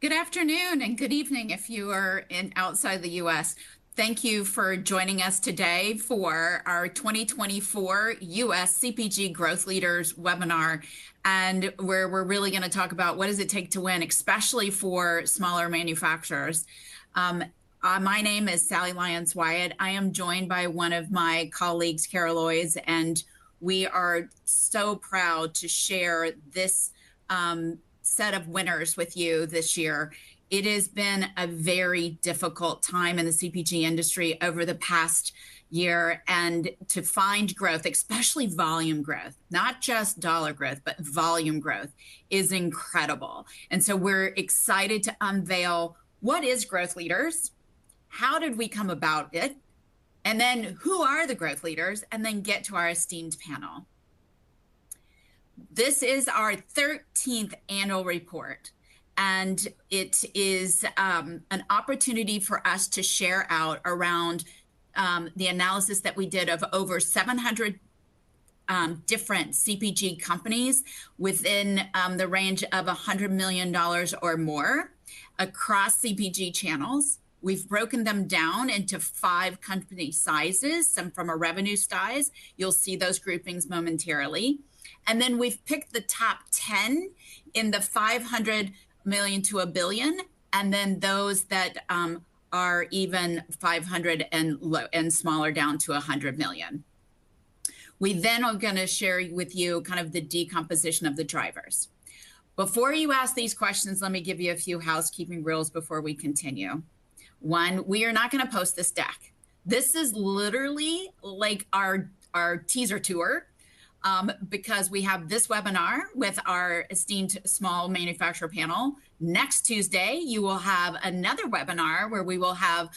Good afternoon and good evening if you are in outside the US. Thank you for joining us today for our 2024 US CPG Growth Leaders webinar, and where we're really going to talk about what does it take to win, especially for smaller manufacturers. My name is Sally Lyons Wyatt. I am joined by one of my colleagues, Carol Loys, and we are so proud to share this set of winners with you this year. It has been a very difficult time in the CPG industry over the past year, and to find growth, especially volume growth, not just dollar growth, but volume growth, is incredible. And so we're excited to unveil what is Growth Leaders, how did we come about it, and then who are the growth leaders, and then get to our esteemed panel. This is our 13th annual report, and it is an opportunity for us to share out around the analysis that we did of over 700 different CPG companies within the range of $100 million or more across CPG channels. We've broken them down into 5 company sizes, some from a revenue size. You'll see those groupings momentarily. And then we've picked the top 10 in the 500 million to $1 billion, and then those that are even 500 and smaller down to 100 million. We then are going to share with you kind of the decomposition of the drivers. Before you ask these questions, let me give you a few housekeeping rules before we continue. One, we are not going to post this deck. This is literally like our teaser tour. Because we have this webinar with our esteemed small manufacturer panel. Next Tuesday, you will have another webinar where we will have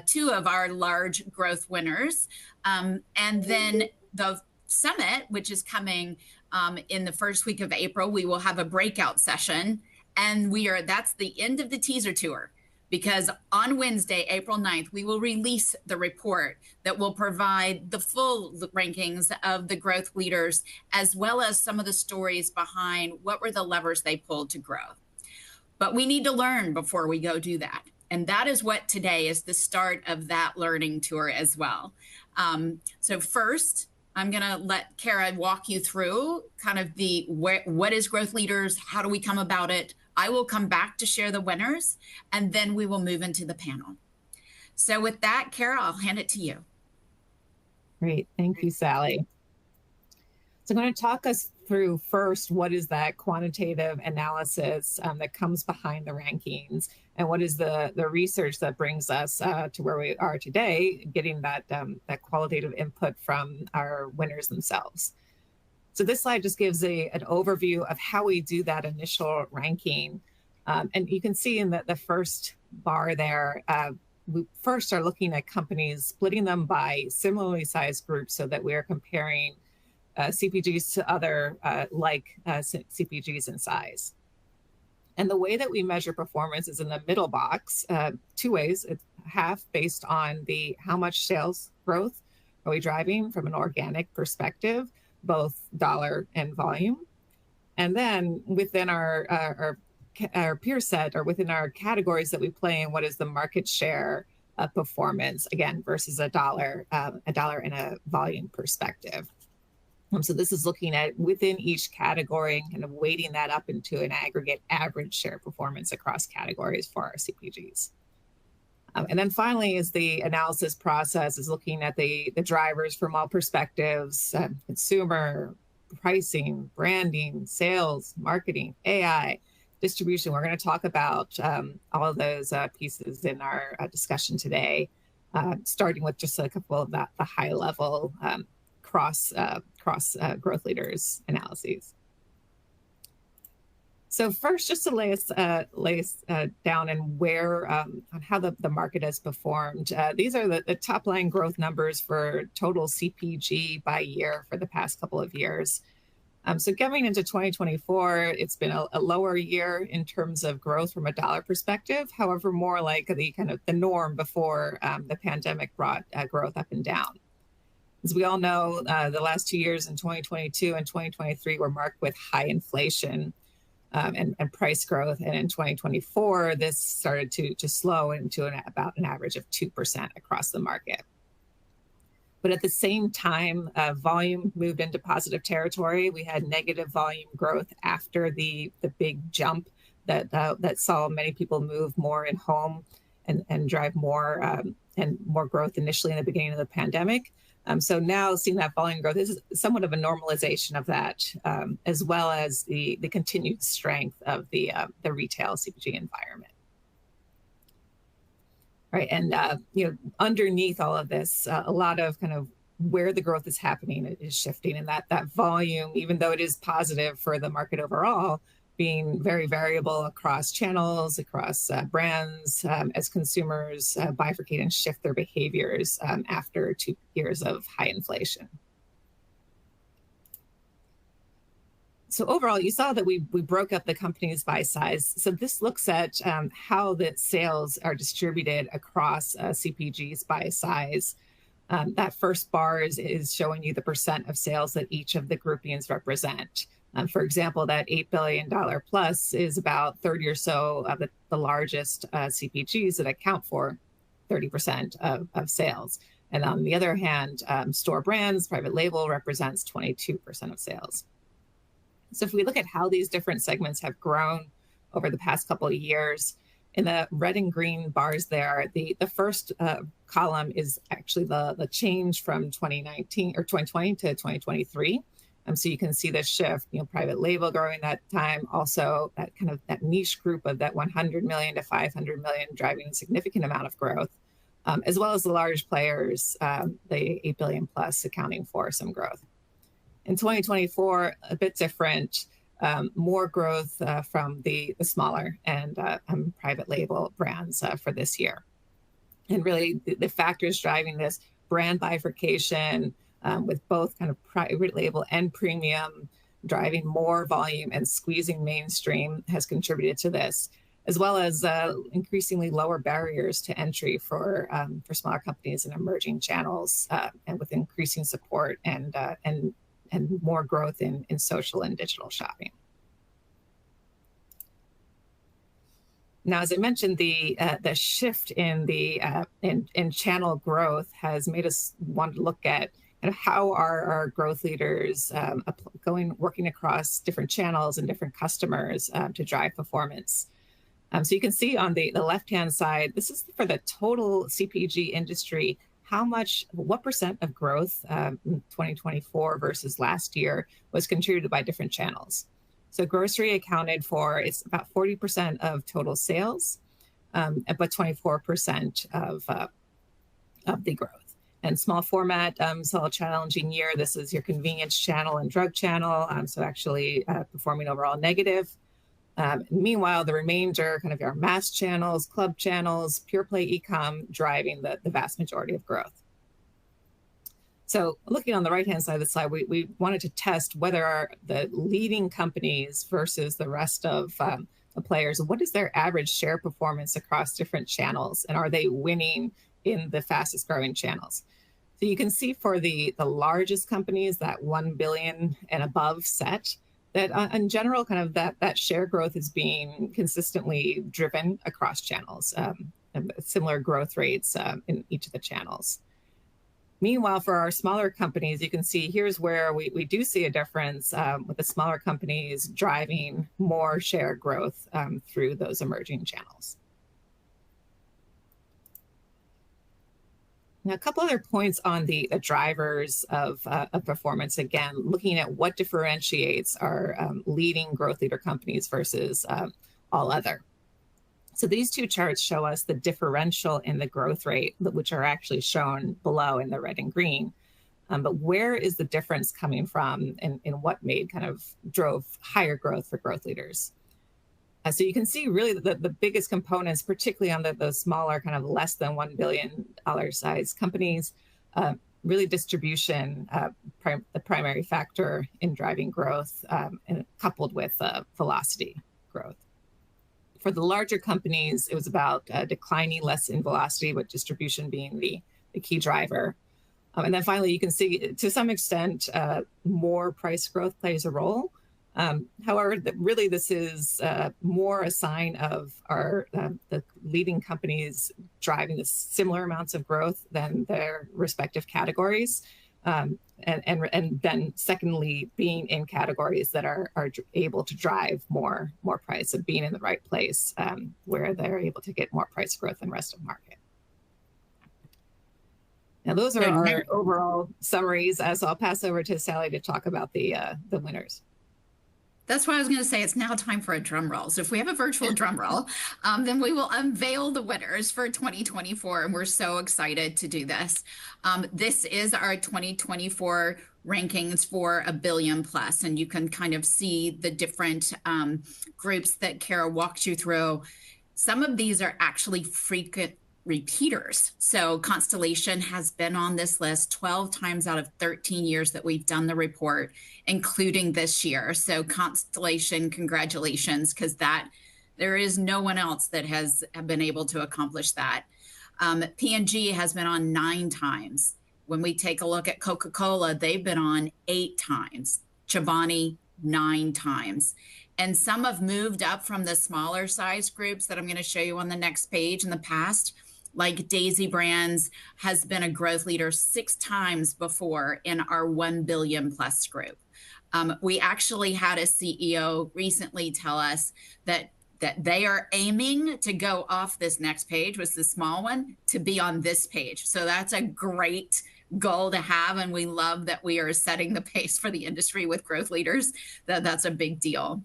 2 of our large growth winners. And then the summit, which is coming in the first week of April, we will have a breakout session. And that's the end of the teaser tour, because on Wednesday, April 9th, we will release the report that will provide the full rankings of the growth leaders, as well as some of the stories behind what were the levers they pulled to grow. But we need to learn before we go do that. And that is what today is the start of that learning tour as well. So first, I'm going to let Kara walk you through kind of what is Growth Leaders, how do we come about it. I will come back to share the winners, and then we will move into the panel. So with that, Kara, I'll hand it to you. Great. Thank you, Sally. So I'm going to talk us through first, what is that quantitative analysis that comes behind the rankings, and what is the research that brings us to where we are today, getting that qualitative input from our winners themselves. So this slide just gives an overview of how we do that initial ranking. And you can see in the first bar there, we first are looking at companies, splitting them by similarly sized groups so that we are comparing CPGs to other CPGs in size. And the way that we measure performance is in the middle box, 2 ways. It's half based on how much sales growth are we driving from an organic perspective, both dollar and volume. And then within our peer set, or within our categories that we play in, what is the market share of performance, again, versus a dollar and a volume perspective. So this is looking at within each category and kind of weighting that up into an aggregate average share performance across categories for our CPGs. And then finally is the analysis process, is looking at the drivers from all perspectives, consumer, pricing, branding, sales, marketing, AI, distribution. We're going to talk about all of those pieces in our discussion today, starting with just a couple of the high level cross growth leaders analyses. So first, just to lay us down and where on how the market has performed. These are the top line growth numbers for total CPG by year for the past couple of years. So coming into 2024, it's been a lower year in terms of growth from a dollar perspective. However, more like the norm before the pandemic brought growth up and down. As we all know, the last 2 years in 2022 and 2023 were marked with high inflation. and price growth. And in 2024, this started to slow into about an average of 2% across the market. But at the same time, volume moved into positive territory. We had negative volume growth after the big jump that saw many people move more in home and drive more and more growth initially in the beginning of the pandemic. So now seeing that volume growth is somewhat of a normalization of that, as well as the continued strength of the retail CPG environment. Right, and underneath all of this, a lot of kind of where the growth is happening is shifting, and that volume, even though it is positive for the market overall, being very variable across channels, across brands, as consumers bifurcate and shift their behaviors after 2 years of high inflation. So overall, you saw that we broke up the companies by size. So this looks at how the sales are distributed across CPGs by size. That first bar is showing you the percent of sales that each of the groupings represent. For example, that $8 billion plus is about 30 or so of the largest CPGs that account for 30% of sales. And on the other hand, store brands, private label represents 22% of sales. So if we look at how these different segments have grown over the past couple of years, in the red and green bars there, the first column is actually the change from 2019 or 2020 to 2023. So you can see the shift, private label growing that time, also that kind of that niche group of that 100 million to 500 million driving a significant amount of growth, as well as the large players, the 8 billion plus accounting for some growth. In 2024, a bit different, more growth from the smaller and private label brands for this year. And really the factors driving this brand bifurcation with both kind of private label and premium driving more volume and squeezing mainstream has contributed to this, as well as increasingly lower barriers to entry for smaller companies and emerging channels, and with increasing support and more growth in social and digital shopping. Now, as I mentioned, the shift in in channel growth has made us want to look at how are our growth leaders working across different channels and different customers to drive performance. So you can see on the left-hand side, this is for the total CPG industry, what percent of growth in 2024 versus last year was contributed by different channels. So grocery accounted for, it's about 40% of total sales, but 24% of the growth. And small format saw a challenging year. This is your convenience channel and drug channel, so actually performing overall negative. Meanwhile, the remainder, kind of our mass channels, club channels, pure play e-com, driving the vast majority of growth. So looking on the right-hand side of the slide, we wanted to test whether the leading companies versus the rest of the players, what is their average share performance across different channels, and are they winning in the fastest growing channels? So you can see for the largest companies, that 1 billion and above set, that in general, kind of that share growth is being consistently driven across channels, and similar growth rates in each of the channels. Meanwhile, for our smaller companies, you can see here's where we do see a difference with the smaller companies driving more share growth through those emerging channels. Now, a couple other points on the drivers of performance. Again, looking at what differentiates our leading growth leader companies versus all other. So these two charts show us the differential in the growth rate, which are actually shown below in the red and green. But where is the difference coming from, and what drove higher growth for growth leaders? So you can see really the biggest components, particularly on the smaller, kind of less than $1 billion size companies, really distribution, the primary factor in driving growth, and coupled with velocity growth. For the larger companies, it was about declining less in velocity, but distribution being the key driver. And then finally, you can see to some extent, more price growth plays a role. However, really this is more a sign of the leading companies driving the similar amounts of growth than their respective categories. And then secondly, being in categories that are able to drive more price, and being in the right place where they're able to get more price growth than the rest of the market. Now, those are our overall summaries. So I'll pass over to Sally to talk about the winners. That's why I was going to say it's now time for a drum roll. So if we have a virtual drum roll, then we will unveil the winners for 2024. And we're so excited to do this. This is our 2024 rankings for $1 billion plus. And you can kind of see the different groups that Kara walked you through. Some of these are actually frequent repeaters. So Constellation has been on this list 12 times out of 13 years that we've done the report, including this year. So Constellation, congratulations, because there is no one else that has been able to accomplish that. P&G has been on 9 times. When we take a look at Coca-Cola, they've been on 8 times. Chobani, 9 times. And some have moved up from the smaller size groups that I'm going to show you on the next page in the past. Like Daisy Brands has been a growth leader 6 times before in our 1 billion plus group. We actually had a CEO recently tell us that they are aiming to go off this next page, was the small one, to be on this page. So that's a great goal to have. And we love that we are setting the pace for the industry with growth leaders. That's a big deal.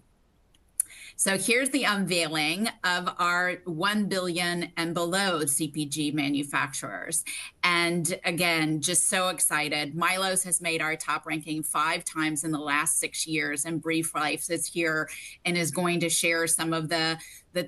So here's the unveiling of our 1 billion and below CPG manufacturers. And again, just so excited. Milo's has made our top ranking 5 times in the last 6 years, and Brief Life is here and is going to share some of the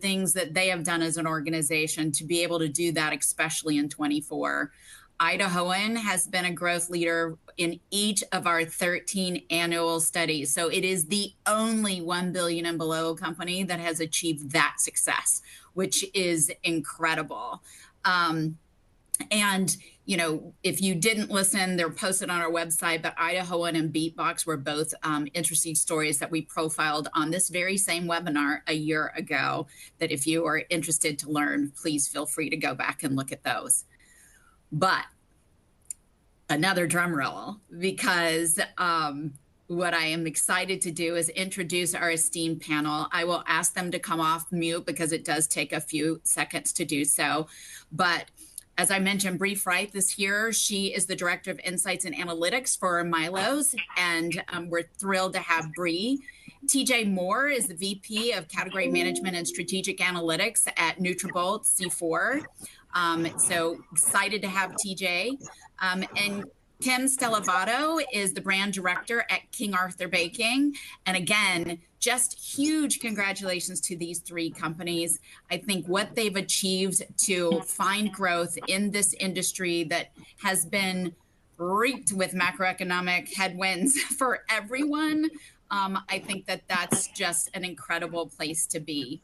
things that they have done as an organization to be able to do that, especially in 24. Idahoan has been a growth leader in each of our 13 annual studies. So it is the only 1 billion and below company that has achieved that success, which is incredible. And, you know, if you didn't listen, they're posted on our website, but Idahoan and Beatbox were both interesting stories that we profiled on this very same webinar a year ago, that if you are interested to learn, please feel free to go back and look at those. But another drum roll, because what I am excited to do is introduce our esteemed panel. I will ask them to come off mute because it does take a few seconds to do so. But as I mentioned, Bree Freit is here. She is the Director of Insights and Analytics for Milo's, and we're thrilled to have Bree. TJ Moore is the VP of Category Management and Strategic Analytics at Nutrabolt C4. So excited to have TJ. And Kim Stellavato is the brand director at King Arthur Baking. And again, just huge congratulations to these 3 companies. I think what they've achieved to find growth in this industry that has been reeked with macroeconomic headwinds for everyone, I think that that's just an incredible place to be.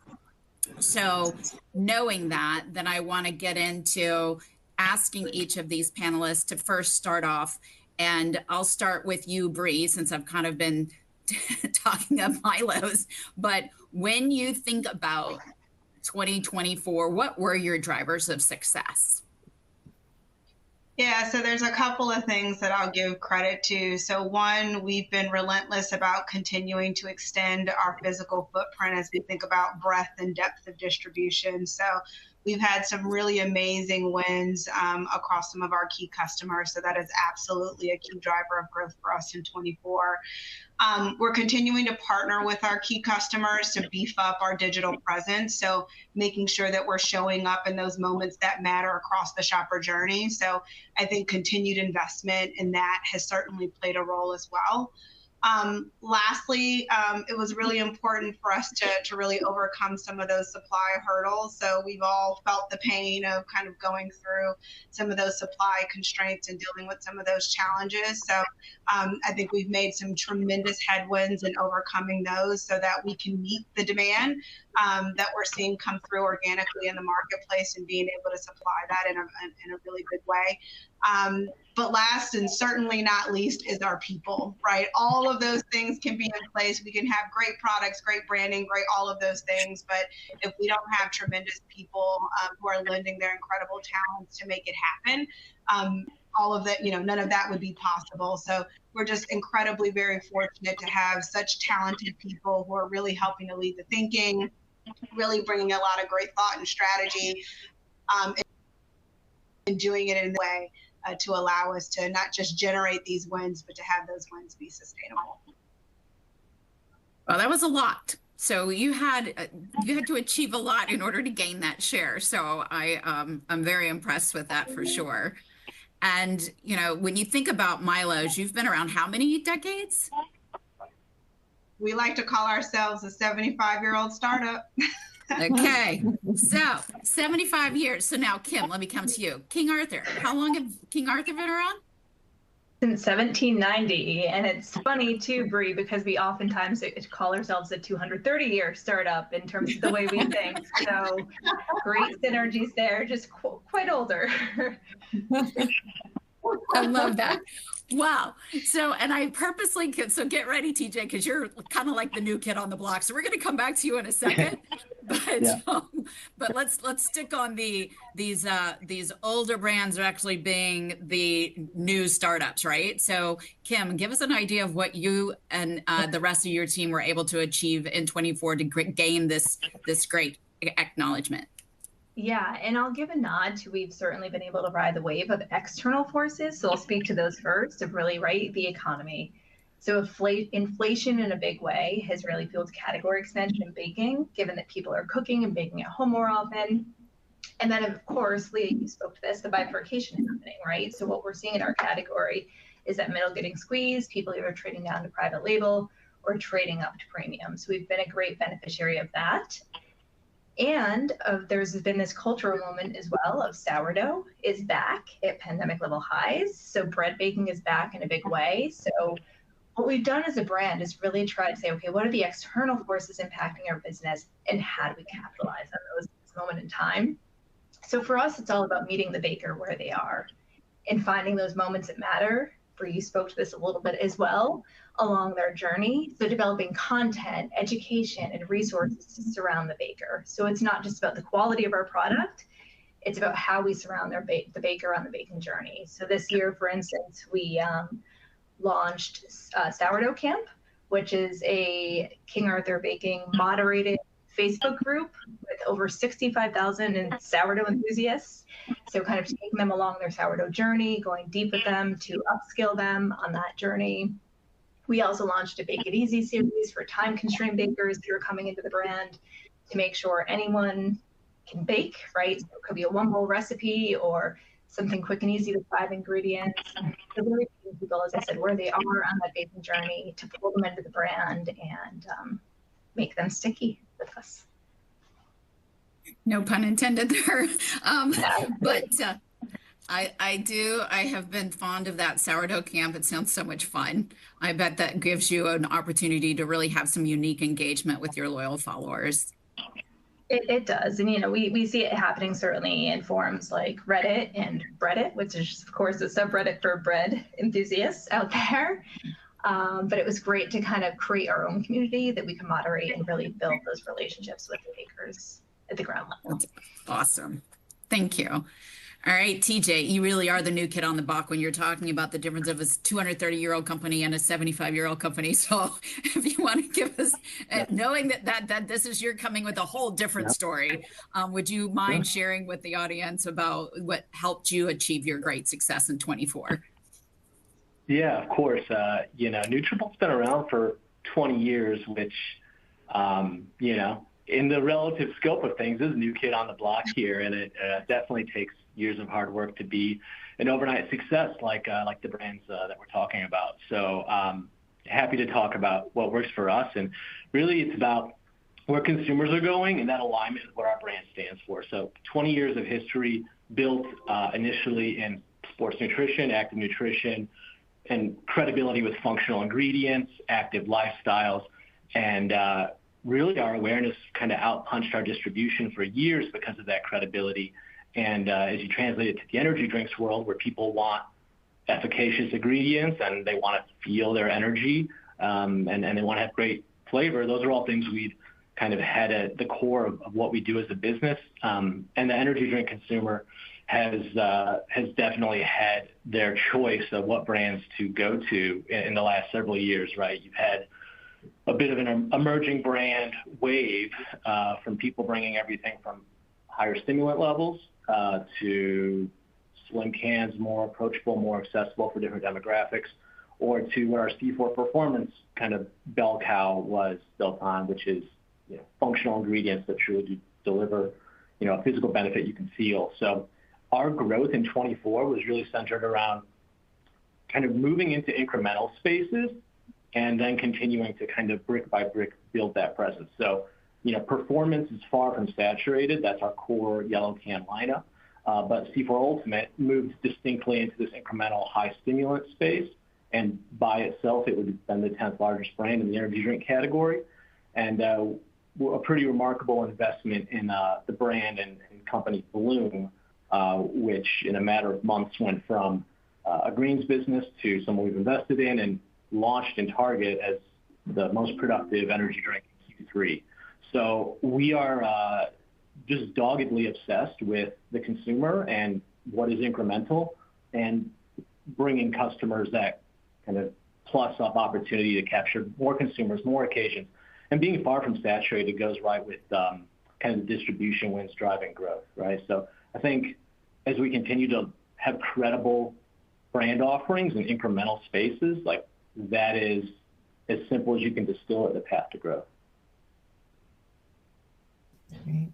So knowing that, then I want to get into asking each of these panelists to first start off. And I'll start with you, Bree, since I've kind of been talking of Milo's. But when you think about 2024, what were your drivers of success? Yeah, so there's a couple of things that I'll give credit to. So one, we've been relentless about continuing to extend our physical footprint as we think about breadth and depth of distribution. So we've had some really amazing wins across some of our key customers. So that is absolutely a key driver of growth for us in 24. We're continuing to partner with our key customers to beef up our digital presence. So making sure that we're showing up in those moments that matter across the shopper journey. So I think continued investment in that has certainly played a role as well. Lastly, it was really important for us to really overcome some of those supply hurdles. So we've all felt the pain of kind of going through some of those supply constraints and dealing with some of those challenges. So I think we've made some tremendous headwinds in overcoming those so that we can meet the demand that we're seeing come through organically in the marketplace and being able to supply that in a really good way. But last and certainly not least is our people, right? All of those things can be in place. We can have great products, great branding, great all of those things. But if we don't have tremendous people who are lending their incredible talents to make it happen, all of that, none of that would be possible. So we're just incredibly very fortunate to have such talented people who are really helping to lead the thinking, really bringing a lot of great thought and strategy, and doing it in a way to allow us to not just generate these wins, but to have those wins be sustainable. Well, that was a lot. So you had to achieve a lot in order to gain that share. So I'm very impressed with that for sure. And when you think about Milo's, you've been around how many decades? We like to call ourselves a 75-year-old startup. Okay, so 75 years. So now, Kim, let me come to you. King Arthur, how long have King Arthur been around? Since 1790. And it's funny too, Bree, because we oftentimes call ourselves a 230-year startup in terms of the way we think. So great synergies there, just quite older. I love that. Wow. So, and I purposely, so get ready, TJ, because you're kind of like the new kid on the block. So we're going to come back to you in a second, but let's stick on these older brands are actually being the new startups, right? So Kim, give us an idea of what you and the rest of your team were able to achieve in 24 to gain this great acknowledgement. Yeah, and I'll give a nod to we've certainly been able to ride the wave of external forces. So I'll speak to those first of really, right, the economy. So inflation in a big way has really fueled category expansion in baking, given that people are cooking and baking at home more often. And then, of course, Leah, you spoke to this, the bifurcation is happening, right? So what we're seeing in our category is that middle getting squeezed, people either trading down to private label or trading up to premium. So we've been a great beneficiary of that. And there's been this cultural moment as well of sourdough is back at pandemic level highs. So bread baking is back in a big way. So what we've done as a brand is really try to say, okay, what are the external forces impacting our business and how do we capitalize on those at this moment in time? So for us, it's all about meeting the baker where they are and finding those moments that matter. Bree, you spoke to this a little bit as well along their journey. So developing content, education, and resources to surround the baker. So it's not just about the quality of our product, it's about how we surround the baker on the baking journey. So this year, for instance, we launched Sourdough Camp, which is a King Arthur Baking moderated Facebook group with over 65,000 sourdough enthusiasts. So kind of taking them along their sourdough journey, going deep with them to upskill them on that journey. We also launched a Bake It Easy series for time-constrained bakers who are coming into the brand to make sure anyone can bake, right? So it could be a one-bowl recipe or something quick and easy with 5 ingredients. So really meeting people, as I said, where they are on that baking journey to pull them into the brand and make them sticky with us. No pun intended there. But I have been fond of that sourdough camp. It sounds so much fun. I bet that gives you an opportunity to really have some unique engagement with your loyal followers. It does. And, we see it happening certainly in forums like Reddit and Breadit, which is, of course, a subreddit for bread enthusiasts out there. But it was great to kind of create our own community that we can moderate and really build those relationships with the bakers at the ground level. That's awesome. Thank you. All right, TJ, you really are the new kid on the block when you're talking about the difference of a 230-year-old company and a 75-year-old company. So if you want to give us, knowing that this is you're coming with a whole different story, would you mind sharing with the audience about what helped you achieve your great success in 24? Yeah, of course. Nutribullet's been around for 20 years, which, in the relative scope of things, is a new kid on the block here, and it definitely takes years of hard work to be an overnight success like the brands that we're talking about. So happy to talk about what works for us, and really it's about where consumers are going and that alignment with what our brand stands for. So 20 years of history built initially in sports nutrition, active nutrition, and credibility with functional ingredients, active lifestyles, and really our awareness kind of outpunched our distribution for years because of that credibility And as you translate it to the energy drinks world, where people want efficacious ingredients and they want to feel their energy, and they want to have great flavor, those are all things we've kind of had at the core of what we do as a business. And the energy drink consumer has definitely had their choice of what brands to go to in the last several years, right? You've had a bit of an emerging brand wave from people bringing everything from higher stimulant levels to slim cans, more approachable, more accessible for different demographics, or to what our C4 Performance kind of bell cow was built on, which is functional ingredients that truly do deliver a physical benefit you can feel. So our growth in 24 was really centered around kind of moving into incremental spaces and then continuing to kind of brick by brick build that presence. So performance is far from saturated. That's our core yellow can lineup. But C4 Ultimate moved distinctly into this incremental high stimulant space. And by itself, it would have been the 10th largest brand in the energy drink category. And a pretty remarkable investment in the brand and company Bloom, which in a matter of months went from a greens business to someone we've invested in and launched in Target as the most productive energy drink in Q3. So we are just doggedly obsessed with the consumer and what is incremental and bringing customers that kind of plus up opportunity to capture more consumers, more occasions. And being far from saturated goes right with kind of the distribution wins driving growth, right? So I think as we continue to have credible brand offerings and incremental spaces, like that is as simple as you can distill it, the path to growth. Great.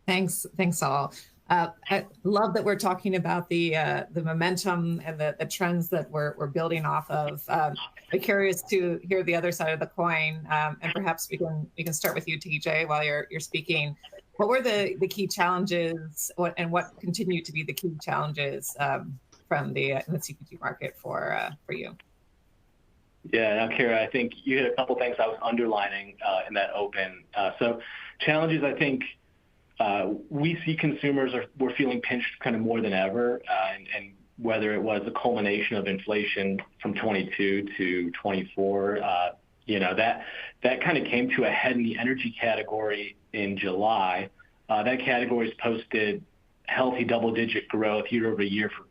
Thanks all. I love that we're talking about the momentum and the trends that we're building off of. I'm curious to hear the other side of the coin, and perhaps we can start with you, TJ, while you're speaking. What were the key challenges, and what continue to be the key challenges from the CPG market for you? Yeah, now, Kara, I think you hit a couple things I was underlining in that open. So challenges, I think. We see consumers were feeling pinched kind of more than ever, and whether it was a culmination of inflation from 22 to 24, that kind of came to a head in the energy category in July. That category's posted healthy double-digit growth year over year for,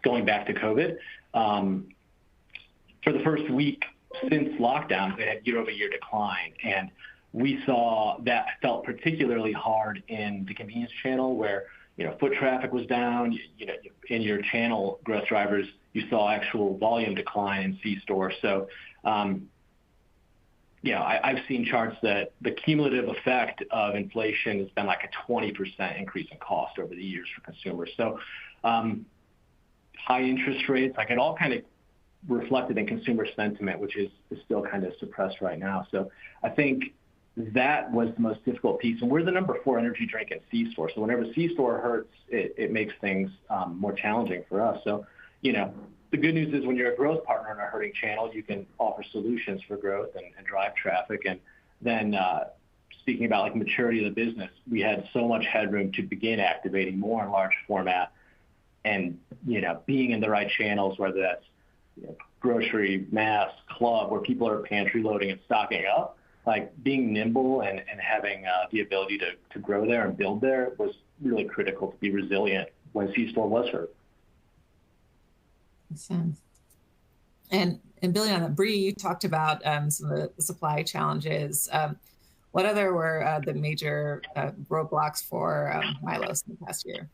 going back to COVID. For the first week since lockdown, they had year-over-year decline, and we saw that felt particularly hard in the convenience channel where, foot traffic was down. In your channel growth drivers, you saw actual volume decline in C-store. So, I've seen charts that the cumulative effect of inflation has been like a 20% increase in cost over the years for consumers. So, high interest rates, like it all kind of reflected in consumer sentiment, which is still kind of suppressed right now. So I think that was the most difficult piece. And we're the number 4 energy drink at C-store. So whenever C-store hurts, it makes things more challenging for us. So, the good news is when you're a growth partner in a hurting channel, you can offer solutions for growth and drive traffic. And then speaking about like maturity of the business, we had so much headroom to begin activating more in large format and, being in the right channels, whether that's grocery, mass, club, where people are pantry loading and stocking up. Like being nimble and having the ability to grow there and build there was really critical to be resilient when C-store was hurt. Makes sense. And building on that, Bree, you talked about some of the supply challenges. What other were the major roadblocks for Milos in the past year?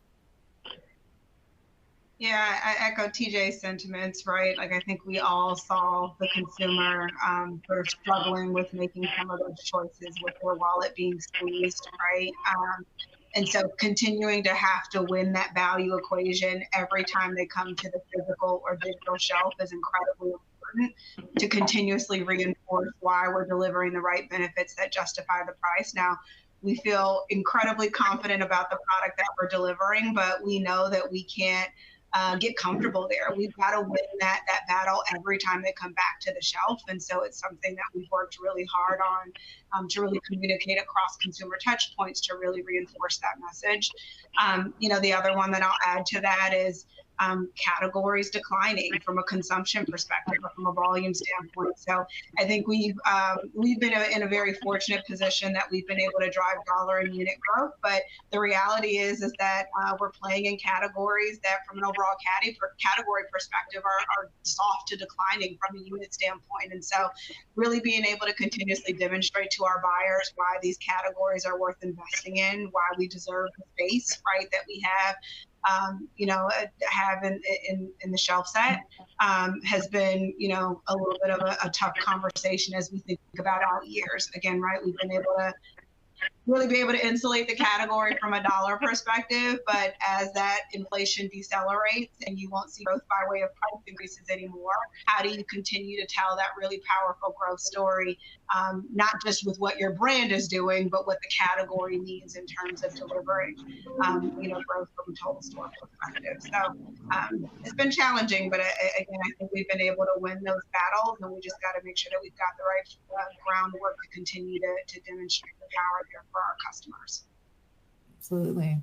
Yeah, I echo TJ's sentiments, right? Like, I think we all saw the consumer sort of struggling with making some of those choices with their wallet being squeezed, right? And so continuing to have to win that value equation every time they come to the physical or digital shelf is incredibly important to continuously reinforce why we're delivering the right benefits that justify the price. Now, we feel incredibly confident about the product that we're delivering, but we know that we can't get comfortable there. We've got to win that battle every time they come back to the shelf. And so it's something that we've worked really hard on to really communicate across consumer touch points to really reinforce that message. The other one that I'll add to that is categories declining from a consumption perspective or from a volume standpoint. So I think we've been in a very fortunate position that we've been able to drive dollar and unit growth. But the reality is that we're playing in categories that, from an overall category perspective, are soft to declining from a unit standpoint. And so, really being able to continuously demonstrate to our buyers why these categories are worth investing in, why we deserve the space, right, that we have in the shelf set has been, a little bit of a tough conversation as we think about out years. Again, right, we've been able to really be able to insulate the category from a dollar perspective, but as that inflation decelerates and you won't see growth by way of price increases anymore, how do you continue to tell that really powerful growth story, not just with what your brand is doing, but what the category needs in terms of delivering, growth from a total store perspective. So it's been challenging, but again, I think we've been able to win those battles, and we just got to make sure that we've got the right groundwork to continue to demonstrate the power there for our customers. Absolutely.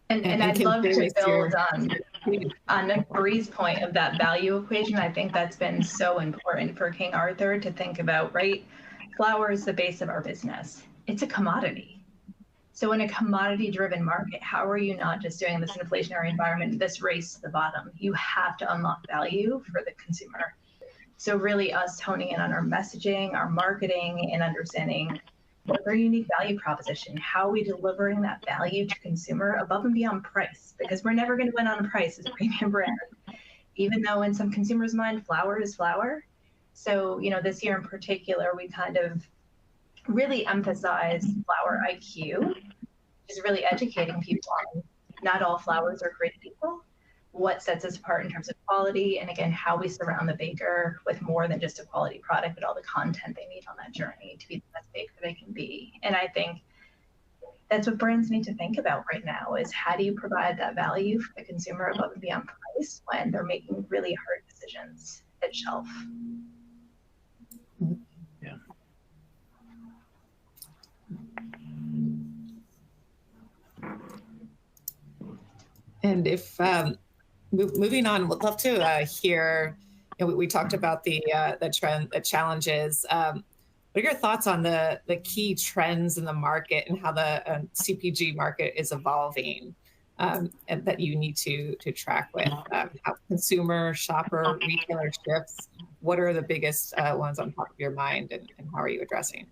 And I'd love to build on Marie's point of that value equation. I think that's been so important for King Arthur to think about, right? Flour is the base of our business. It's a commodity. So in a commodity-driven market, how are you not just doing this inflationary environment, this race to the bottom? You have to unlock value for the consumer. So really us honing in on our messaging, our marketing, and understanding what's our unique value proposition? How are we delivering that value to consumer above and beyond price? Because we're never going to win on price as a premium brand, even though in some consumers' mind, flour is flour. So, this year in particular, we kind of really emphasize flour IQ, which is really educating people on not all flours are created equal, what sets us apart in terms of quality, and again, how we surround the baker with more than just a quality product, but all the content they need on that journey to be the best baker they can be. And I think that's what brands need to think about right now is how do you provide that value for the consumer above and beyond price when they're making really hard decisions at shelf. Yeah. And if moving on, would love to hear. We talked about the challenges. What are your thoughts on the key trends in the market and how the CPG market is evolving, and that you need to track with how consumer, shopper, retailer shifts? What are the biggest ones on top of your mind, and how are you addressing?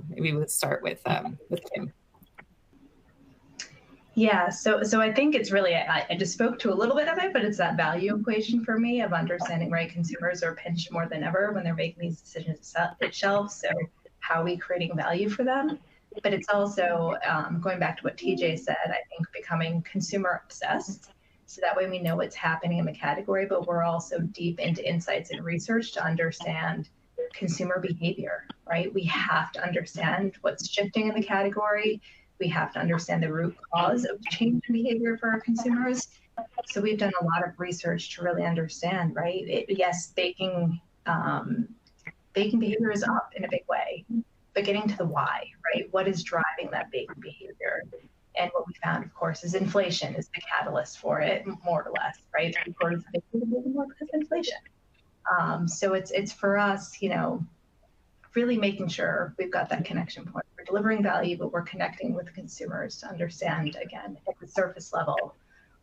Maybe let's start with Kim. Yeah, so I think it's really, I just spoke to a little bit of it, but it's that value equation for me of understanding, right? Consumers are pinched more than ever when they're making these decisions at shelf. So how are we creating value for them? But it's also going back to what TJ said, I think becoming consumer obsessed. So that way we know what's happening in the category, but we're also deep into insights and research to understand consumer behavior, right? We have to understand what's shifting in the category. We have to understand the root cause of change in behavior for our consumers. So we've done a lot of research to really understand, right? Yes, baking behavior is up in a big way, but getting to the why, right? What is driving that baking behavior? And what we found, of course, is inflation is the catalyst for it, more or less, right? 3/4 of baking is more because of inflation. So it's for us, really making sure we've got that connection point. We're delivering value, but we're connecting with consumers to understand, again, at the surface level,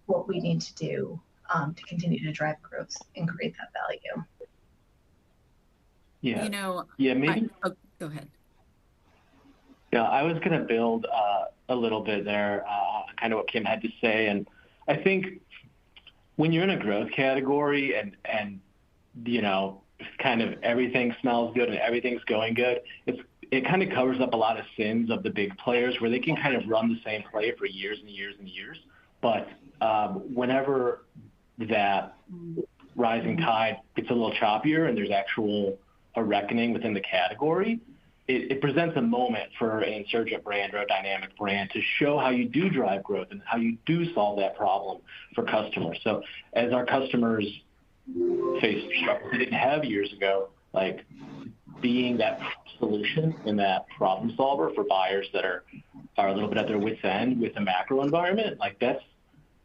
what we need to do to continue to drive growth and create that value. Yeah. Maybe. Go ahead. Yeah, I was going to build a little bit there, kind of what Kim had to say. And I think when you're in a growth category and kind of everything smells good and everything's going good, it kind of covers up a lot of sins of the big players where they can kind of run the same play for years and years and years. But whenever that rising tide gets a little choppier and there's a reckoning within the category, it presents a moment for an insurgent brand or a dynamic brand to show how you do drive growth and how you do solve that problem for customers. So as our customers face struggles they didn't have years ago, like being that solution and that problem solver for buyers that are a little bit at their wit's end with the macro environment, like that's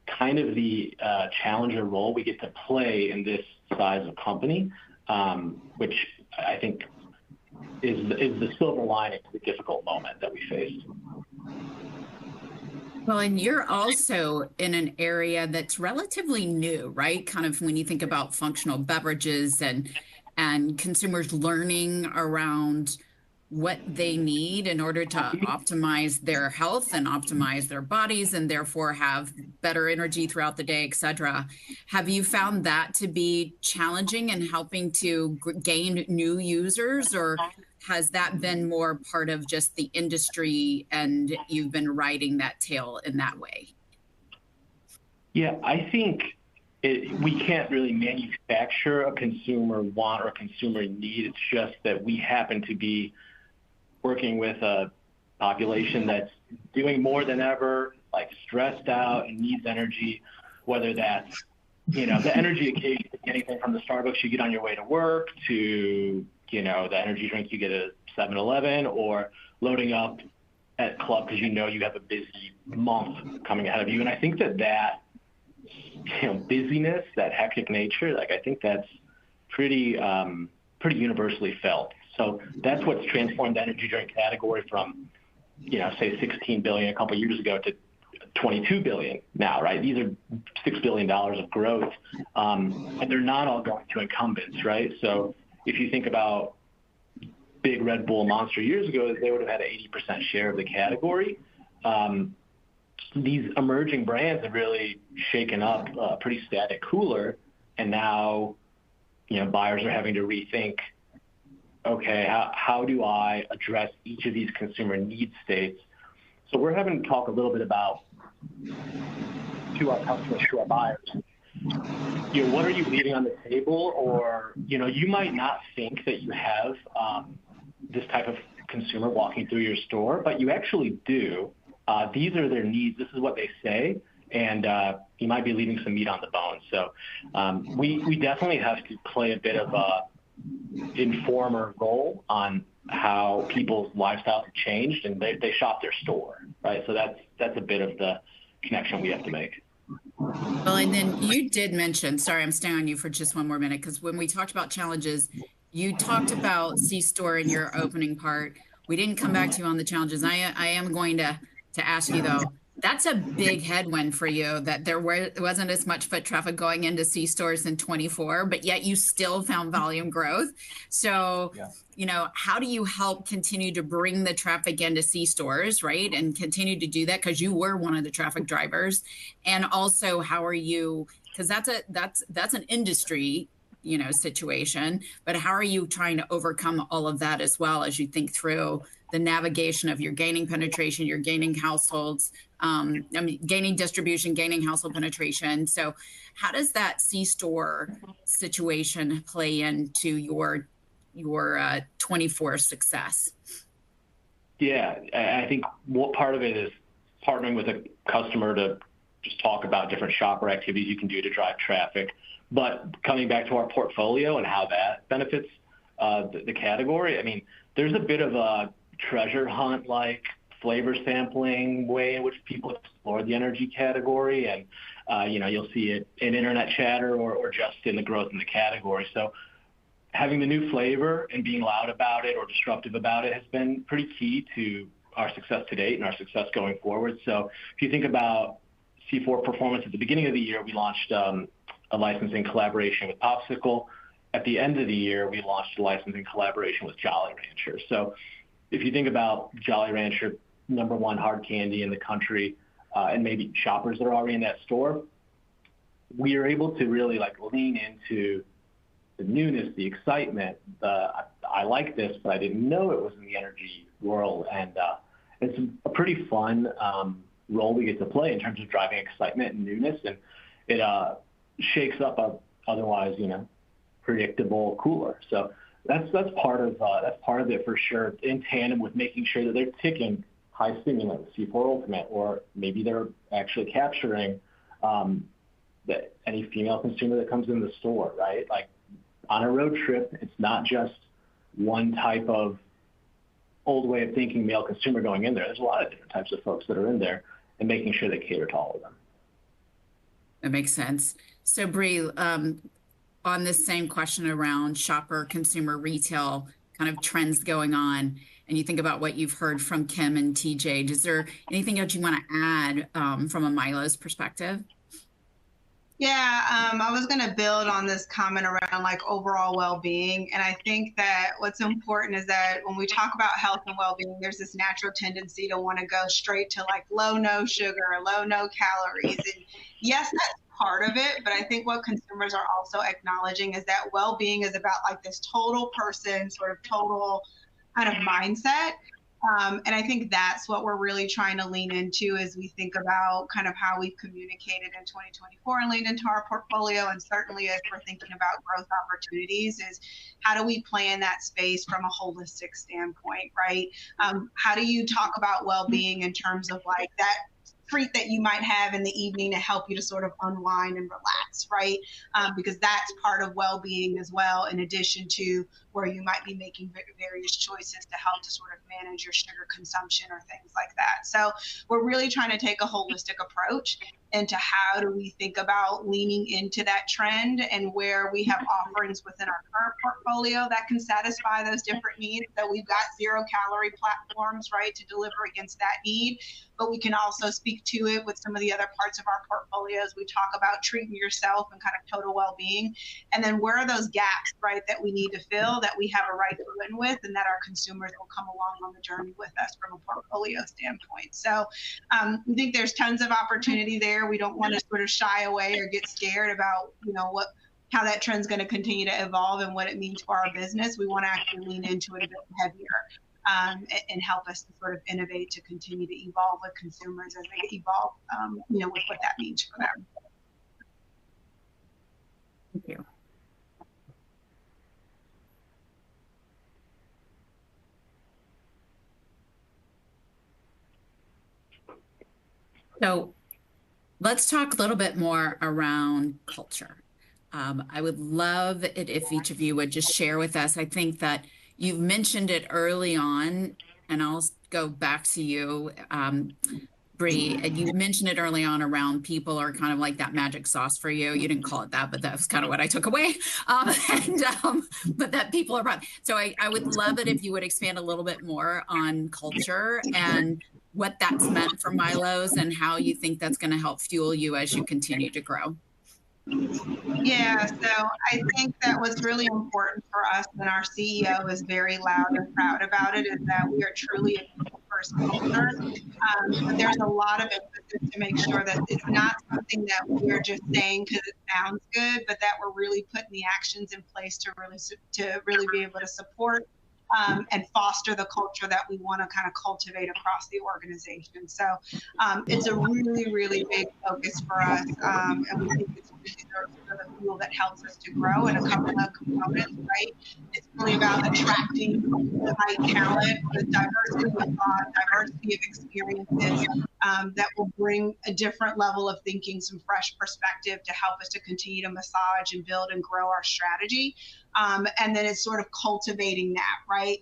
kind of the challenger role we get to play in this size of company, which I think is the silver lining to the difficult moment that we faced. Well, and you're also in an area that's relatively new, right? Kind of when you think about functional beverages and consumers learning around what they need in order to optimize their health and optimize their bodies and therefore have better energy throughout the day, et cetera. Have you found that to be challenging in helping to gain new users, or has that been more part of just the industry and you've been riding that tail in that way? Yeah, I think we can't really manufacture a consumer want or a consumer need. It's just that we happen to be working with a population that's doing more than ever, like stressed out and needs energy, whether that's, the energy occasion, anything from the Starbucks you get on your way to work to, the energy drink you get at 7-Eleven, or loading up at club because you have a busy month coming ahead of you. And I think that busyness, that hectic nature, like I think that's pretty universally felt. So that's what's transformed the energy drink category from, say 16 billion a couple of years ago to 22 billion now, right? These are $6 billion of growth, and they're not all going to incumbents, right? So if you think about big Red Bull, Monster years ago, they would have had an 80% share of the category. These emerging brands have really shaken up a pretty static cooler, and now, buyers are having to rethink, okay, how do I address each of these consumer need states? So we're having to talk a little bit about, to our customers, to our buyers, what are you leaving on the table? Or, you might not think that you have this type of consumer walking through your store, but you actually do. These are their needs. This is what they say. And you might be leaving some meat on the bone. So we definitely have to play a bit of a informer role on how people's lifestyles have changed, and they shop their store, right? So that's a bit of the connection we have to make. Well, and then you did mention, sorry, I'm staying on you for just one more minute, because when we talked about challenges, you talked about C-store in your opening part. We didn't come back to you on the challenges. I am going to ask you, though, that's a big headwind for you, that there wasn't as much foot traffic going into C-stores in 24, but yet you still found volume growth. So, how do you help continue to bring the traffic into C-stores, right? And continue to do that, because you were one of the traffic drivers. And also, how are you, because that's an industry situation, but how are you trying to overcome all of that as well as you think through the navigation of your gaining penetration, you're gaining households, gaining distribution, gaining household penetration. So how does that C-store situation play into your 24 success? Yeah, I think what part of it is partnering with a customer to just talk about different shopper activities you can do to drive traffic. But coming back to our portfolio and how that benefits the category, I mean, there's a bit of a treasure hunt, like flavor sampling way in which people explore the energy category. And, you'll see it in internet chatter or just in the growth in the category. So having the new flavor and being loud about it or disruptive about it has been pretty key to our success to date and our success going forward. So if you think about C4 performance at the beginning of the year, we launched a licensing collaboration with Popsicle. At the end of the year, we launched a licensing collaboration with Jolly Rancher. So if you think about Jolly Rancher, #1 hard candy in the country, and maybe shoppers that are already in that store, we are able to really lean into the newness, the excitement. I like this, but I didn't know it was in the energy world. And it's a pretty fun role we get to play in terms of driving excitement and newness. And it shakes up a otherwise, predictable cooler. So That's part of it for sure, in tandem with making sure that they're ticking high stimulants, C4 Ultimate, or maybe they're actually capturing any female consumer that comes in the store, right? Like on a road trip, it's not just one type of old way of thinking male consumer going in there. There's a lot of different types of folks that are in there, and making sure they cater to all of them. That makes sense. So Bree, on this same question around shopper, consumer, retail kind of trends going on, and you think about what you've heard from Kim and TJ, is there anything else you want to add from a Milo's perspective? Yeah, I was going to build on this comment around like overall well-being. And I think that what's important is that when we talk about health and well-being, there's this natural tendency to want to go straight to like low, no sugar, low, no calories. And yes, that's part of it. But I think what consumers are also acknowledging is that well-being is about like this total person, sort of total kind of mindset. And I think that's what we're really trying to lean into as we think about kind of how we've communicated in 2024 and leaned into our portfolio. And certainly as we're thinking about growth opportunities is how do we plan that space from a holistic standpoint, right? How do you talk about well-being in terms of like that treat that you might have in the evening to help you to sort of unwind and relax, right? Because that's part of well-being as well, in addition to where you might be making various choices to help to sort of manage your sugar consumption or things like that. So we're really trying to take a holistic approach into how do we think about leaning into that trend and where we have offerings within our current portfolio that can satisfy those different needs. So we've got 0-calorie platforms, right, to deliver against that need, but we can also speak to it with some of the other parts of our portfolios. We talk about treating yourself and kind of total well-being. And then where are those gaps, right, that we need to fill, that we have a right to win with, and that our consumers will come along on the journey with us from a portfolio standpoint. So we think there's tons of opportunity there. We don't want to sort of shy away or get scared about, you know, how that trend's going to continue to evolve and what it means for our business. We want to actually lean into it a bit heavier and help us to sort of innovate to continue to evolve with consumers as they evolve, you know, with what that means for them. Thank you. So let's talk a little bit more around culture. I would love it if each of you would just share with us. I think that you've mentioned it early on, and I'll go back to you, Bree. You mentioned it early on around people are kind of like that magic sauce for you. You didn't call it that, but that was kind of what I took away. But that people are, so I would love it if you would expand a little bit more on culture and what that's meant for Milo's and how you think that's going to help fuel you as you continue to grow. Yeah, so I think that what's really important for us, and our CEO is very loud and proud about it, is that we are truly a people-first culture. But there's a lot of emphasis to make sure that it's not something that we're just saying because it sounds good, but that we're really putting the actions in place to really be able to support and foster the culture that we want to kind of cultivate across the organization. So it's a really, really big focus for us, and we think it's really the fuel that helps us to grow in a couple of components, right? It's really about attracting the right talent with diversity of thought, diversity of experiences that will bring a different level of thinking, some fresh perspective to help us to continue to massage and build and grow our strategy. And then it's sort of cultivating that, right?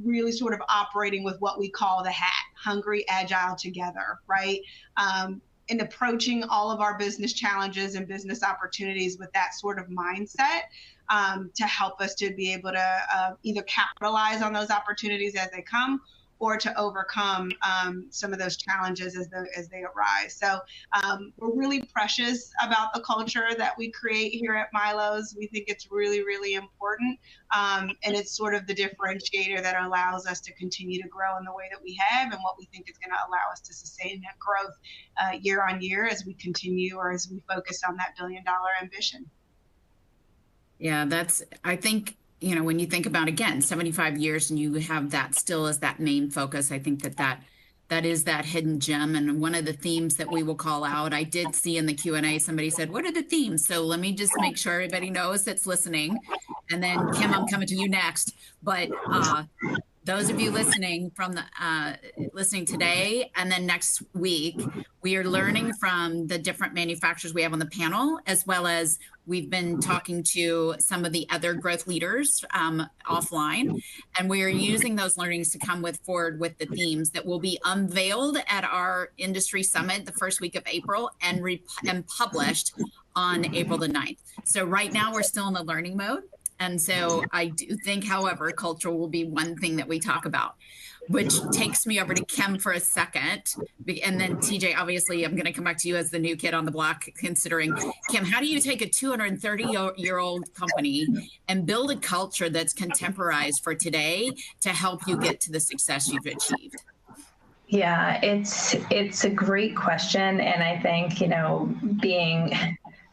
Really sort of operating with what we call the HAT, hungry, agile, together, right? And approaching all of our business challenges and business opportunities with that sort of mindset to help us to be able to either capitalize on those opportunities as they come or to overcome some of those challenges as they arise. So we're really precious about the culture that we create here at Milo's. We think it's really, really important. And it's sort of the differentiator that allows us to continue to grow in the way that we have and what we think is going to allow us to sustain that growth year on year as we continue or as we focus on that billion-dollar ambition. Yeah, I think, you know, when you think about, again, 75 years and you have that still as that main focus, I think that is that hidden gem. And one of the themes that we will call out, I did see in the Q&A, somebody said, what are the themes? So let me just make sure everybody knows that's listening And then Kim, I'm coming to you next. But those of you listening listening today and then next week, we are learning from the different manufacturers we have on the panel, as well as we've been talking to some of the other growth leaders offline, and we are using those learnings to come forward with the themes that will be unveiled at our industry summit the first week of April and published on April the 9th. So right now we're still in the learning mode. And so I do think, however, culture will be one thing that we talk about, which takes me over to Kim for a second. And then TJ, obviously, I'm going to come back to you as the new kid on the block, considering, Kim, how do you take a 230-year-old company and build a culture that's contemporized for today to help you get to the success you've achieved? Yeah, it's a great question. And I think, being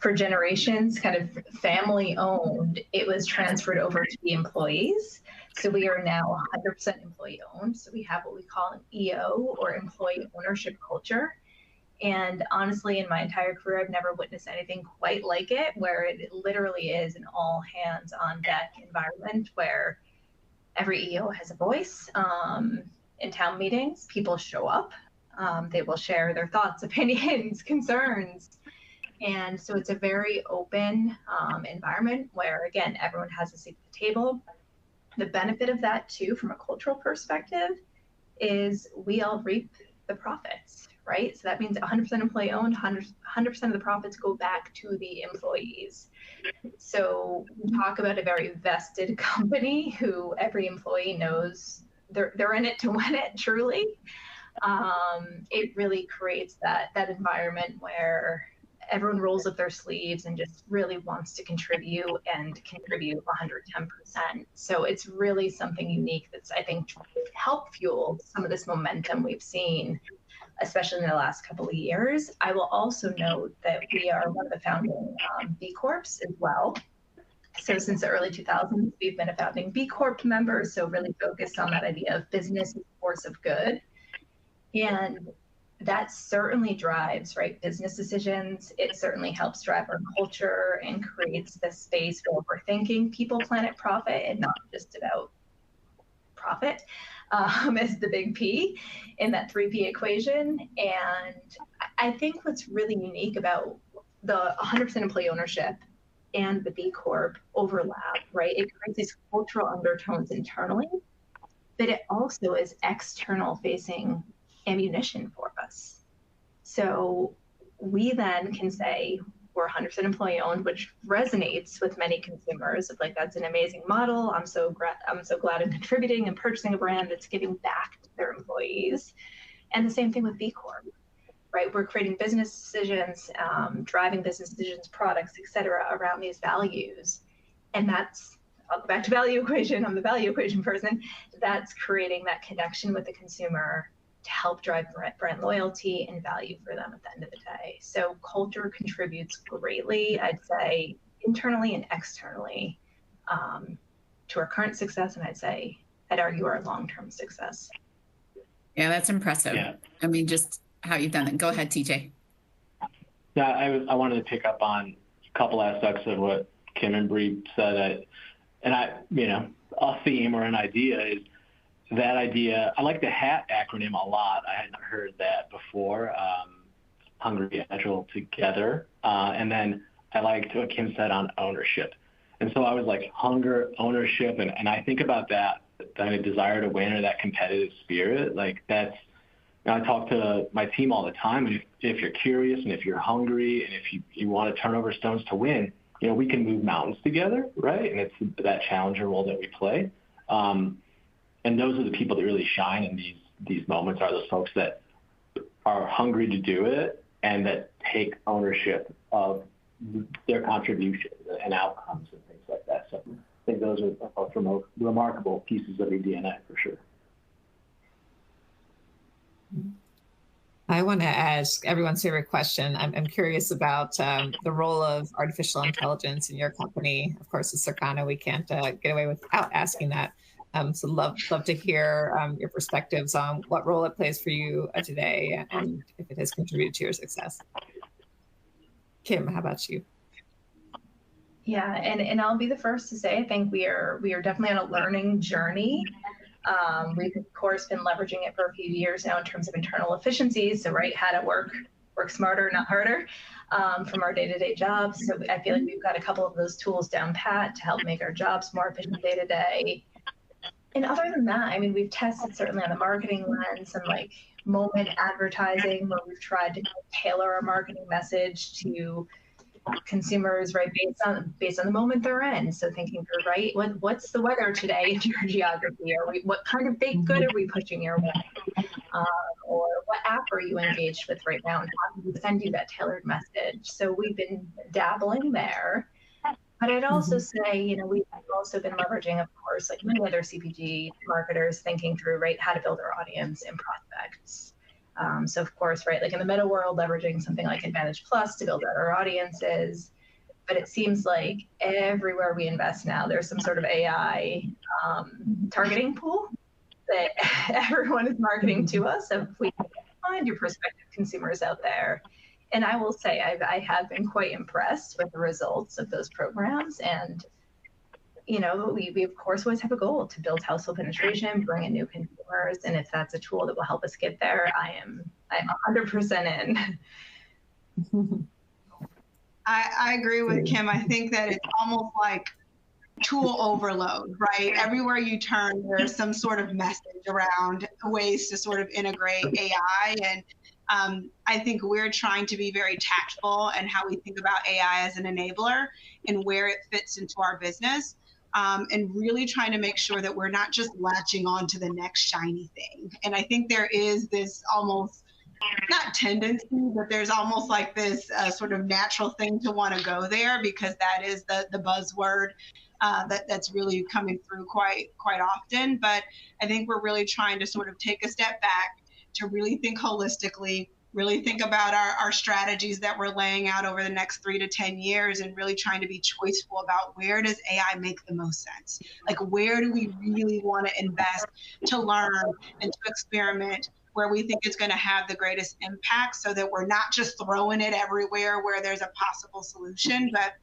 for generations kind of family owned, it was transferred over to the employees. So we are now 100% employee owned. So we have what we call an EO, or employee ownership culture. And honestly, in my entire career, I've never witnessed anything quite like it, where it literally is an all hands on deck environment where every EO has a voice. In town meetings, people show up. They will share their thoughts, opinions, concerns. And so it's a very open environment where, again, everyone has a seat at the table. The benefit of that, too, from a cultural perspective, is we all reap the profits, right? So that means 100% employee owned, 100% of the profits go back to the employees. So we talk about a very vested company who every employee knows they're in it to win it, truly. It really creates that environment where everyone rolls up their sleeves and just really wants to contribute 110%. So it's really something unique that's, I think, helped fuel some of this momentum we've seen, especially in the last couple of years. I will also note that we are one of the founding B Corps as well. So since the early 2000s, we've been a founding B Corp member, so really focused on that idea of business as a force of good. And that certainly drives, right, business decisions. It certainly helps drive our culture and creates the space where we're thinking people, planet, profit, and not just about profit as the big P in that 3P equation. And I think what's really unique about the 100% employee ownership and the B Corp overlap, right? It creates these cultural undertones internally, but it also is external facing ammunition for us. So we then can say we're 100% employee owned, which resonates with many consumers of like, that's an amazing model. I'm so glad I'm contributing and purchasing a brand that's giving back to their employees. And the same thing with B Corp, right? We're creating business decisions, driving business decisions, products, et cetera, around these values. And that's, I'll go back to value equation. I'm the value equation person. That's creating that connection with the consumer to help drive brand loyalty and value for them at the end of the day. So culture contributes greatly, I'd say, internally and externally to our current success. And I'd argue our long-term success. Yeah, that's impressive. Yeah. I mean, just how you've done it. Go ahead, TJ. Yeah, I wanted to pick up on a couple aspects of what Kim and Bree said. A theme or an idea is that idea. I like the HAT acronym a lot. I hadn't heard that before. Hungry, Agile, Together. And then I liked what Kim said on ownership. And so I was like, hunger, ownership. And I think about that desire to win or that competitive spirit. Like that's, I talk to my team all the time. And if you're curious and if you're hungry and if you want to turn over stones to win, we can move mountains together, right? And it's that challenger role that we play. And those are the people that really shine in these moments, are those folks that are hungry to do it and that take ownership of their contributions and outcomes and things like that. So I think those are remarkable pieces of your DNA for sure. I want to ask everyone's favorite question. I'm curious about the role of artificial intelligence in your company. Of course, at Circana, we can't get away without asking that. So love to hear your perspectives on what role it plays for you today and if it has contributed to your success. Kim, how about you? Yeah, and I'll be the first to say I think we are definitely on a learning journey. We've of course been leveraging it for a few years now in terms of internal efficiencies. So right, how to work smarter, not harder, from our day-to-day jobs. So I feel like we've got a couple of those tools down pat to help make our jobs more efficient day to day. And other than that, I mean, we've tested certainly on the marketing lens some like moment advertising where we've tried to tailor our marketing message to consumers, right, based on the moment they're in. So thinking through, right, what's the weather today in your geography, or what kind of baked good are we pushing your way, or what app are you engaged with right now, and how do we send you that tailored message? So we've been dabbling there. But I'd also say, you know, we've also been leveraging, of course, like many other CPG marketers, thinking through, right, how to build our audience and prospects. So of course, right, like in the meta world, leveraging something like Advantage Plus to build out our audiences. But it seems like everywhere we invest now, there's some sort of AI targeting pool that everyone is marketing to us. So if we can find your prospective consumers out there. And I will say, I have been quite impressed with the results of those programs. And you know, we of course always have a goal to build household penetration, bring in new consumers, and if that's a tool that will help us get there, I'm 100% in. I agree with Kim. I think that it's almost like tool overload, right? Everywhere you turn, there's some sort of message around ways to sort of integrate AI. And I think we're trying to be very tactful in how we think about AI as an enabler and where it fits into our business. And really trying to make sure that we're not just latching on to the next shiny thing. And I think there is this almost, not tendency, but there's almost like this sort of natural thing to want to go there, because that is the buzzword that's really coming through quite often. But I think we're really trying to sort of take a step back to really think holistically, really think about our strategies that we're laying out over the next 3 to 10 years, and really trying to be choiceful about where does AI make the most sense? Like, where do we really want to invest to learn and to experiment, where we think it's going to have the greatest impact, so that we're not just throwing it everywhere where there's a possible solution, but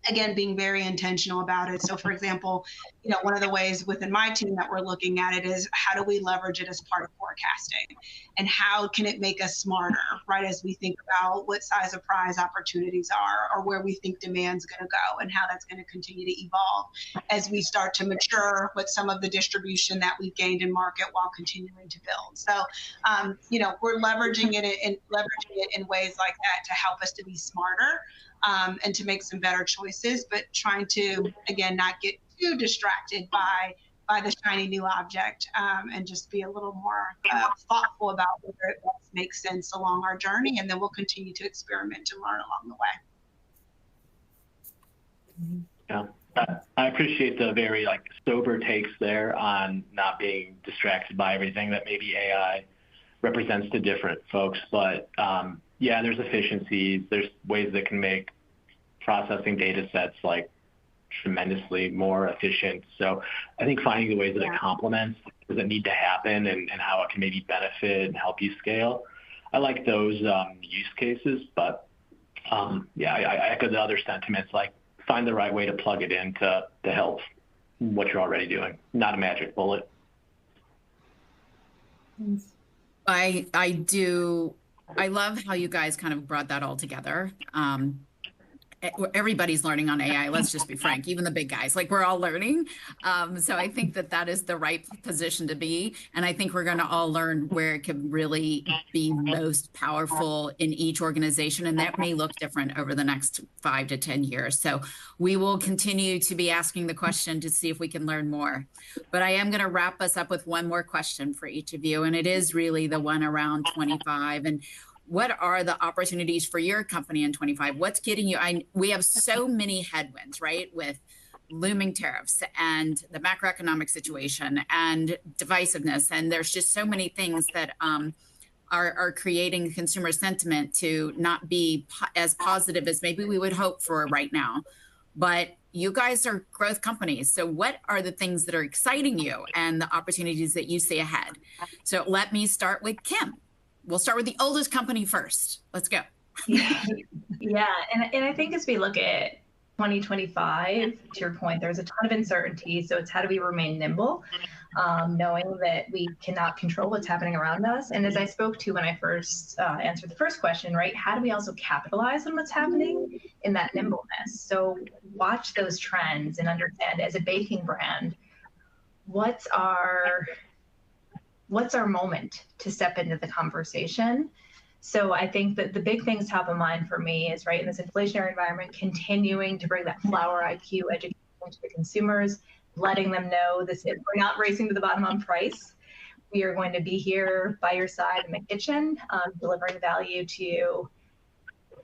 again, being very intentional about it. So for example, you know, one of the ways within my team that we're looking at it is, how do we leverage it as part of forecasting, and how can it make us smarter, right? As we think about what size of prize opportunities are, or where we think demand's going to go, and how that's going to continue to evolve as we start to mature with some of the distribution that we've gained in market while continuing to build. So, you know, we're leveraging it in ways like that to help us to be smarter. And to make some better choices, but trying to, again, not get too distracted by the shiny new object, and just be a little more thoughtful about whether it makes sense along our journey, and then we'll continue to experiment and learn along the way. Yeah, I appreciate the very sober takes there on not being distracted by everything that maybe AI represents to different folks, but yeah, there's efficiencies. There's ways that can make processing data sets tremendously more efficient. So I think finding the ways that it complements that need to happen, and how it can maybe benefit and help you scale. I like those use cases, but yeah, I echo the other sentiments, find the right way to plug it in to help what you're already doing. Not a magic bullet. I love how you guys kind of brought that all together. Everybody's learning on AI. Let's just be frank, even the big guys, we're all learning. So I think that is the right position to be. And I think we're going to all learn where it can really be most powerful in each organization. And that may look different over the next 5 to 10 years. So we will continue to be asking the question to see if we can learn more. But I am going to wrap us up with one more question for each of you. And it is really the one around 25. And what are the opportunities for your company in 25? What's getting you? We have so many headwinds, right? With looming tariffs and the macroeconomic situation and divisiveness. And there's just so many things that are creating consumer sentiment to not be as positive as maybe we would hope for right now. But you guys are growth companies. So what are the things that are exciting you and the opportunities that you see ahead? So let me start with Kim. We'll start with the oldest company first. Let's go. Yeah. And I think as we look at 2025, to your point, there's a ton of uncertainty. So it's how do we remain nimble, knowing that we cannot control what's happening around us. And as I spoke to when I first answered the first question, right, how do we also capitalize on what's happening in that nimbleness? So watch those trends and understand, as a baking brand, what's our moment to step into the conversation. So I think that the big things top of mind for me is, right, in this inflationary environment, continuing to bring that flour IQ education to the consumers, letting them know we're not racing to the bottom on price. We are going to be here by your side in the kitchen, delivering value to you.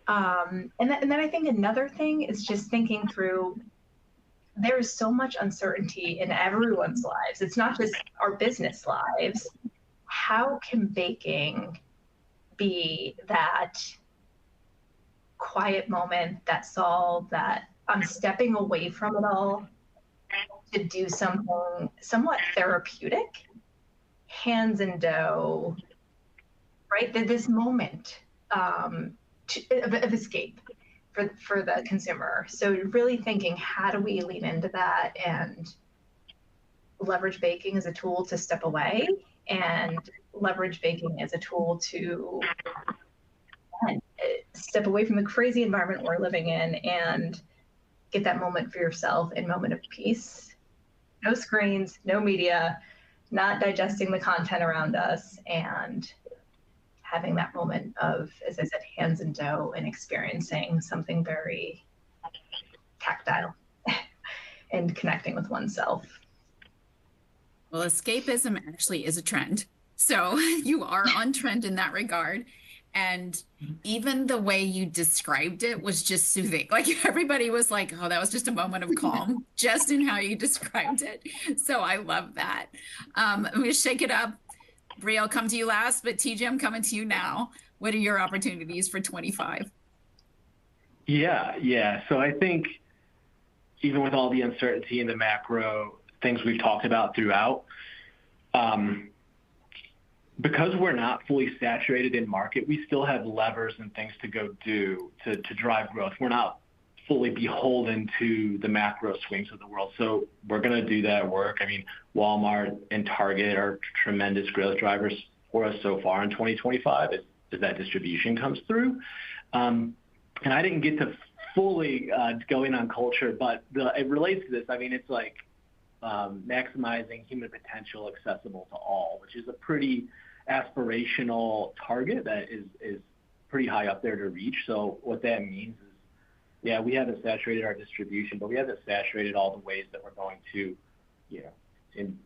And then I think another thing is just thinking through, there is so much uncertainty in everyone's lives. It's not just our business lives. How can baking be that quiet moment, that solve, that I'm stepping away from it all to do something somewhat therapeutic, hands in dough, right? This moment of escape for the consumer. So really thinking, how do we lean into that and leverage baking as a tool to step away, and leverage baking as a tool to step away from the crazy environment we're living in and get that moment for yourself, and moment of peace. No screens, no media, not digesting the content around us, and having that moment of, as I said, hands in dough and experiencing something very tactile and connecting with oneself. Well, escapism actually is a trend. So you are on trend in that regard. And even the way you described it was just soothing. Like everybody was like, oh, that was just a moment of calm, just in how you described it. So I love that. I'm going to shake it up. Brie, I'll come to you last, but TJ, I'm coming to you now. What are your opportunities for 25? Yeah. So I think even with all the uncertainty in the macro things we've talked about throughout, because we're not fully saturated in market, we still have levers and things to go do to drive growth. We're not fully beholden to the macro swings of the world. So we're going to do that work. I mean, Walmart and Target are tremendous growth drivers for us so far in 2025 as that distribution comes through. And I didn't get to fully go in on culture, but it relates to this. I mean, it's like maximizing human potential accessible to all, which is a pretty aspirational target that is pretty high up there to reach. So what that means is, yeah, we haven't saturated our distribution, but we haven't saturated all the ways that we're going to,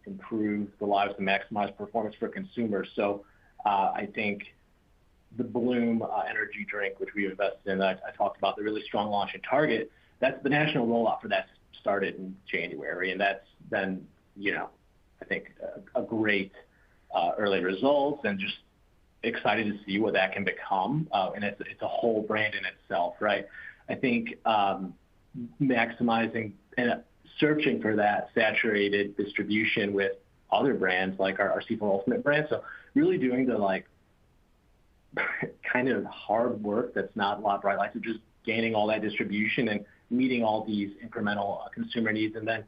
improve the lives and maximize performance for consumers. So I think the Bloom energy drink, which we invested in, I talked about the really strong launch in Target. That's the national rollout for that started in January, and that's been, I think a great early results, and just excited to see what that can become. And it's a whole brand in itself, right? I think maximizing and searching for that saturated distribution with other brands like our C4 Ultimate brand. So really doing the kind of hard work that's not a lot of bright lights, of just gaining all that distribution and meeting all these incremental consumer needs. And then,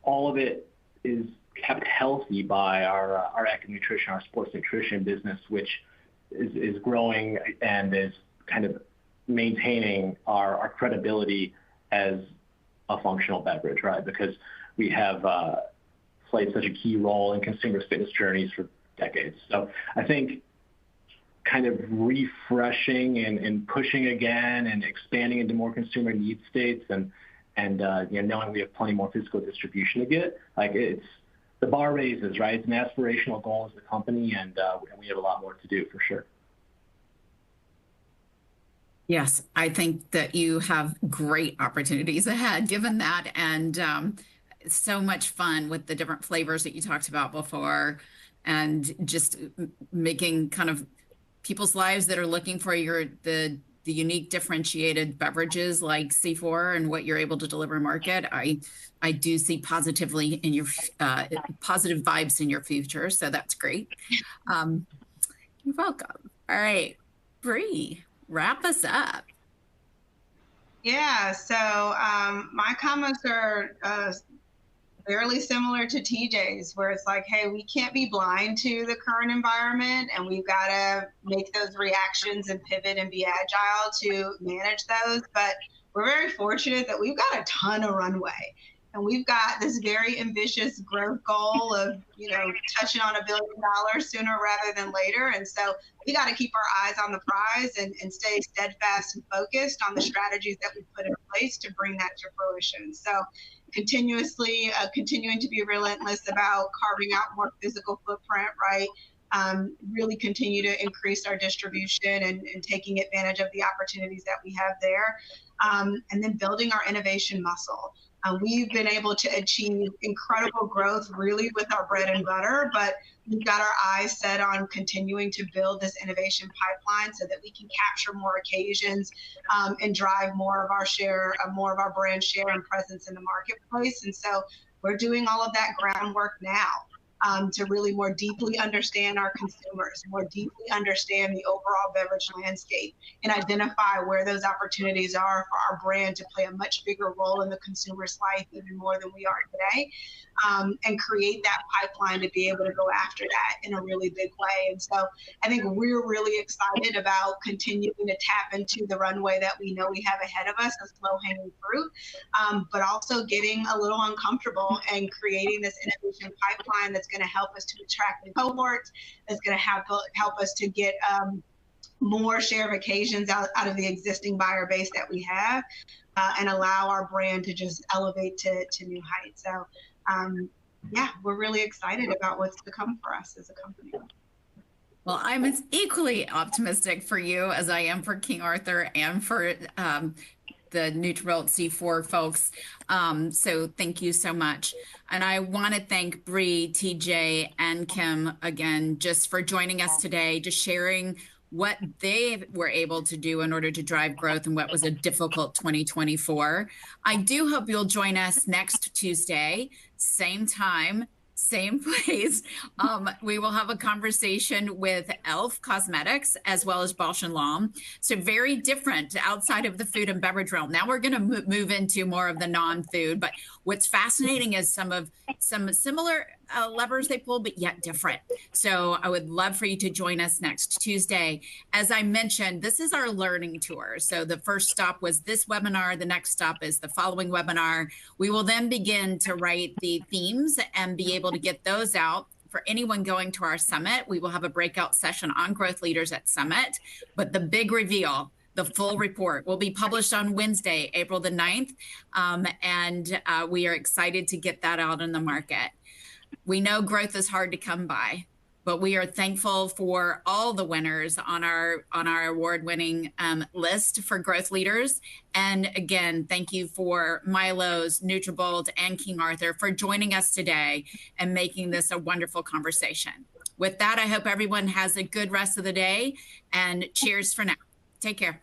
all of it is kept healthy by our active nutrition, our sports nutrition business, which is growing and is kind of maintaining our credibility as a functional beverage, right? Because we have played such a key role in consumers' fitness journeys for decades. So I think kind of refreshing and pushing again and expanding into more consumer need states and knowing we have plenty more physical distribution to get, it's the bar raises, right? It's an aspirational goal as a company, and we have a lot more to do for sure. Yes, I think that you have great opportunities ahead, given that, and so much fun with the different flavors that you talked about before, and just making kind of people's lives that are looking for the unique differentiated beverages like C4 and what you're able to deliver market. I do see positively in your positive vibes in your future, so that's great. You're welcome. All right, Bree, wrap us up. Yeah, so my comments are fairly similar to TJ's, where it's like, hey, we can't be blind to the current environment, and we've got to make those reactions and pivot and be agile to manage those. But we're very fortunate that we've got a ton of runway. And we've got this very ambitious growth goal of, touching on $1 billion sooner rather than later. And so we got to keep our eyes on the prize and stay steadfast and focused on the strategies that we put in place to bring that to fruition. So continuing to be relentless about carving out more physical footprint, right? Really continue to increase our distribution and taking advantage of the opportunities that we have there. And then building our innovation muscle. We've been able to achieve incredible growth really with our bread and butter, but we've got our eyes set on continuing to build this innovation pipeline so that we can capture more occasions and drive more of our share, more of our brand share and presence in the marketplace. And so we're doing all of that groundwork now. To really more deeply understand our consumers, more deeply understand the overall beverage landscape, and identify where those opportunities are for our brand to play a much bigger role in the consumer's life, even more than we are today, and create that pipeline to be able to go after that in a really big way. And so I think we're really excited about continuing to tap into the runway that we know we have ahead of us as low-hanging fruit, but also getting a little uncomfortable and creating this innovation pipeline that's going to help us to attract new cohorts, that's going to help us to get more share of occasions out of the existing buyer base that we have, and allow our brand to just elevate to new heights. So yeah, we're really excited about what's to come for us as a company. Well, I'm as equally optimistic for you as I am for King Arthur and for the Nutribullet C4 folks. So thank you so much. And I want to thank Bree, TJ, and Kim again, just for joining us today, just sharing what they were able to do in order to drive growth in what was a difficult 2024. I do hope you'll join us next Tuesday, same time, same place. We will have a conversation with Elf Cosmetics as well as Bausch & Lomb. So very different outside of the food and beverage realm. Now we're going to move into more of the non-food. But what's fascinating is some similar levers they pull, but yet different. So I would love for you to join us next Tuesday. As I mentioned, this is our learning tour. So the first stop was this webinar. The next stop is the following webinar. We will then begin to write the themes and be able to get those out. For anyone going to our summit, we will have a breakout session on growth leaders at Summit. But the big reveal, the full report, will be published on Wednesday, April the 9th. And we are excited to get that out in the market. We know growth is hard to come by, but we are thankful for all the winners on our award-winning list for growth leaders. And again, thank you for Milo's, Nutribullet, and King Arthur for joining us today and making this a wonderful conversation. With that, I hope everyone has a good rest of the day, and cheers for now. Take care.